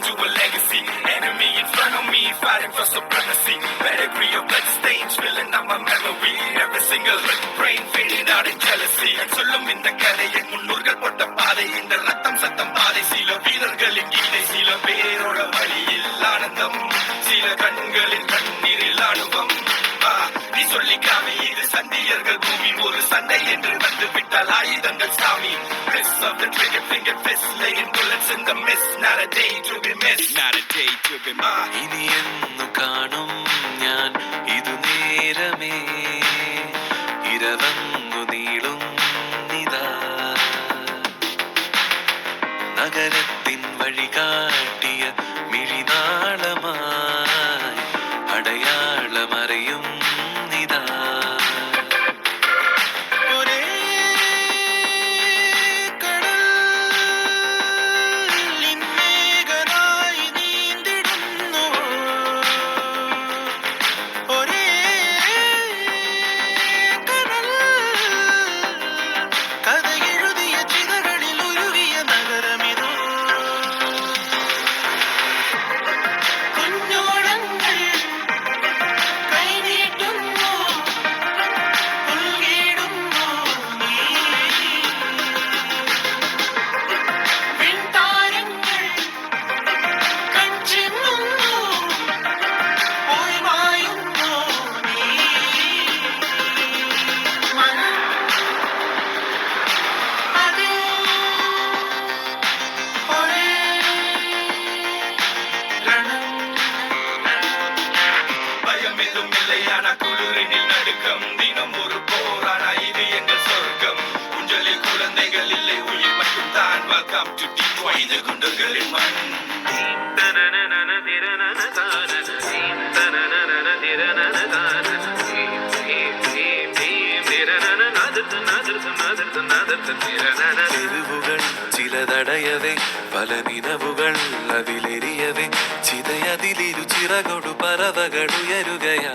to a legacy. Enemy in front of me, fighting for supremacy. Pedigree of blood stains filling up my memory. Every single brain fading out in jealousy. சொல்லும் இந்த கதையின் முன்னோர்கள் போட்ட பாதை, இந்த ரத்தம் சத்தம் பாதை. சில வீரர்களின் கீதை, சில பேரோட வழியில் ஆனந்தம், சில கண்களின் கண்ணீரில் ஆணுவம். நீ சொல்லிக்காமி இது சந்தியர்கள் பூமி, ஒரு சண்டை என்று வந்து விட்டால் ஆயுதங்கள் சாமி. Press of the trigger finger, fist laying bullets in the mist. Not a day to be missed, not a day to be missed. ഇനി എന്നു കാണും ഞാൻ ഇതു നേരമേ, ഇരവന്നു നീളുന്നിതാ. നഗരത്തിൻ വഴി കാട്ടിയ മിഴിനാളമായി അടയാളമറിയും നിതാ. குளிரினில் நடுக்கம், தினம் ஒரு போரான இது எங்கள் சொர்க்கம். குஞ்சலில் குழந்தைகள் இல்லை, உயிர் மட்டும் தான். வெல்கம் டு டிட்ராய்ட், இது குண்டர்களின் மண். തെരുവുകൾ ചിലതടയവേ, പല നിലവുകൾ അതിലെരിയവേ, ചിതയതിലിരു ചിറകൊടു പറവകൾ ഉയരുകയാ.